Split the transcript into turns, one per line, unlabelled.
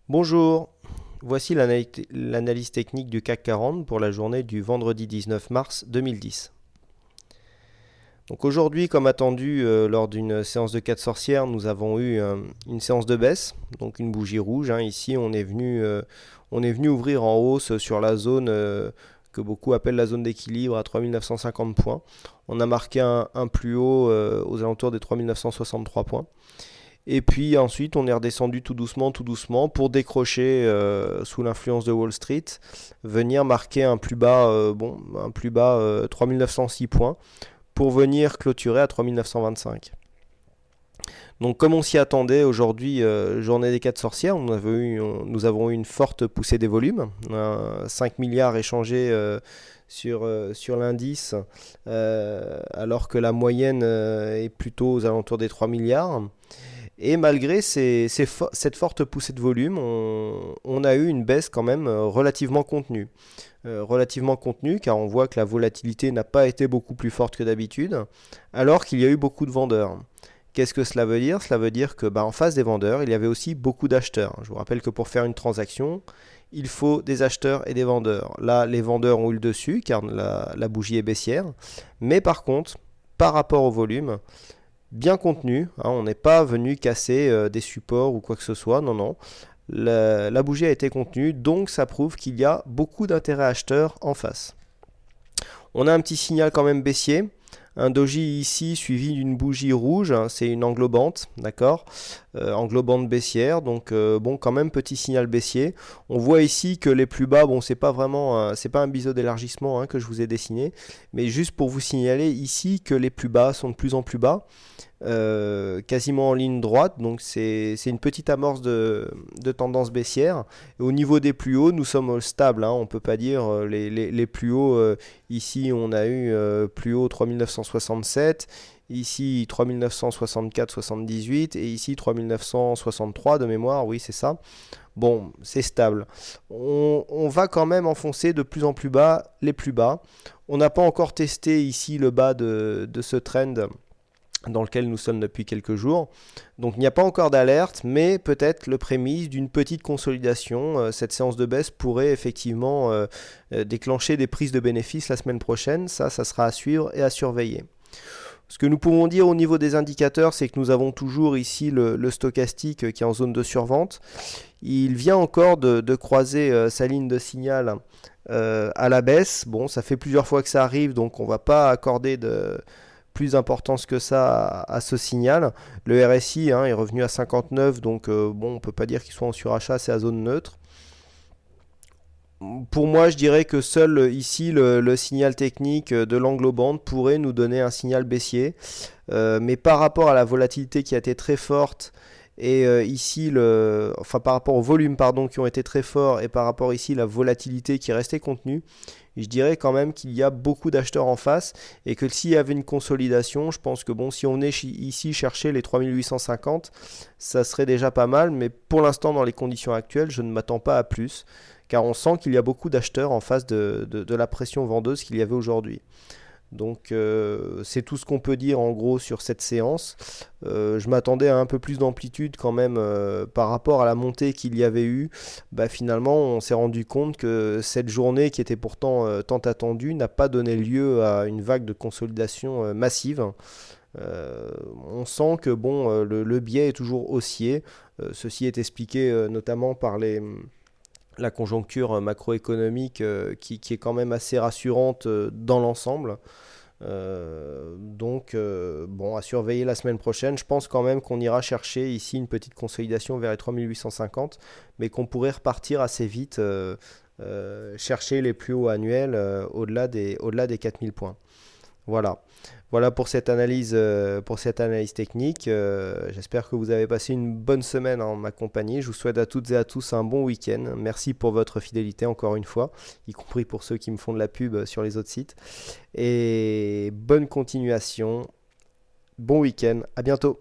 Bonjour, voici l'analyse technique du CAC 40 pour la journée du vendredi 19 mars 2010. Donc aujourd'hui, comme attendu lors d'une séance de 4 sorcières, nous avons eu une séance de baisse, donc une bougie rouge. Ici, on est venu ouvrir en hausse sur la zone que beaucoup appellent la zone d'équilibre à 3950 points. On a marqué un plus haut aux alentours des 3963 points. Et puis ensuite, on est redescendu tout doucement, pour décrocher sous l'influence de Wall Street, venir marquer un plus bas, 3906 points, pour venir clôturer à 3925. Donc comme on s'y attendait, aujourd'hui, journée des 4 sorcières, nous avons eu une forte poussée des volumes, 5 milliards échangés sur l'indice, alors que la moyenne est plutôt aux alentours des 3 milliards. Et malgré cette forte poussée de volume, on a eu une baisse quand même relativement contenue. Car on voit que la volatilité n'a pas été beaucoup plus forte que d'habitude, alors qu'il y a eu beaucoup de vendeurs. Qu'est-ce que cela veut dire? Cela veut dire que en face des vendeurs, il y avait aussi beaucoup d'acheteurs. Je vous rappelle que pour faire une transaction, il faut des acheteurs et des vendeurs. Là, les vendeurs ont eu le dessus, car la bougie est baissière. Mais par contre, par rapport au volume, bien contenu, on n'est pas venu casser des supports ou quoi que ce soit, non. La bougie a été contenue, donc ça prouve qu'il y a beaucoup d'intérêt acheteurs en face. On a un petit signal quand même baissier, un doji ici suivi d'une bougie rouge, c'est une englobante, d'accord, englobante baissière, donc quand même petit signal baissier. On voit ici que les plus bas, c'est pas vraiment, c'est pas un biseau d'élargissement que je vous ai dessiné, mais juste pour vous signaler ici que les plus bas sont de plus en plus bas. Quasiment en ligne droite, donc c'est une petite amorce de tendance baissière. Et au niveau des plus hauts, nous sommes stables, on peut pas dire les plus hauts. Ici, on a eu plus haut 3967, ici 3964-78 et ici 3963 de mémoire, oui c'est ça. Bon, c'est stable. On va quand même enfoncer de plus en plus bas les plus bas. On n'a pas encore testé ici le bas de ce trend dans lequel nous sommes depuis quelques jours. Donc il n'y a pas encore d'alerte, mais peut-être le prémisse d'une petite consolidation. Cette séance de baisse pourrait effectivement déclencher des prises de bénéfices la semaine prochaine. Ça sera à suivre et à surveiller. Ce que nous pouvons dire au niveau des indicateurs, c'est que nous avons toujours ici le stochastique qui est en zone de survente. Il vient encore de croiser sa ligne de signal à la baisse. Bon, ça fait plusieurs fois que ça arrive, donc on ne va pas accorder plus d'importance que ça à ce signal. Le RSI est revenu à 59, donc on ne peut pas dire qu'il soit en surachat, c'est à zone neutre. Pour moi, je dirais que seul ici le signal technique de l'englobante pourrait nous donner un signal baissier. Mais par rapport à la volatilité qui a été très forte, et ici, par rapport au volume qui ont été très forts, et par rapport ici la volatilité qui est restée contenue, je dirais quand même qu'il y a beaucoup d'acheteurs en face, et que s'il y avait une consolidation, je pense que si on venait ici chercher les 3850, ça serait déjà pas mal, mais pour l'instant, dans les conditions actuelles, je ne m'attends pas à plus, car on sent qu'il y a beaucoup d'acheteurs en face de la pression vendeuse qu'il y avait aujourd'hui. Donc c'est tout ce qu'on peut dire en gros sur cette séance. Je m'attendais à un peu plus d'amplitude quand même par rapport à la montée qu'il y avait eu. Finalement on s'est rendu compte que cette journée qui était pourtant tant attendue n'a pas donné lieu à une vague de consolidation massive. On sent que le biais est toujours haussier. Ceci est expliqué notamment par la conjoncture macroéconomique qui est quand même assez rassurante dans l'ensemble. À surveiller la semaine prochaine. Je pense quand même qu'on ira chercher ici une petite consolidation vers les 3850, mais qu'on pourrait repartir assez vite, chercher les plus hauts annuels au-delà des 4000 points. Voilà pour cette analyse technique. J'espère que vous avez passé une bonne semaine en ma compagnie. Je vous souhaite à toutes et à tous un bon week-end. Merci pour votre fidélité encore une fois, y compris pour ceux qui me font de la pub sur les autres sites. Et bonne continuation. Bon week-end. À bientôt.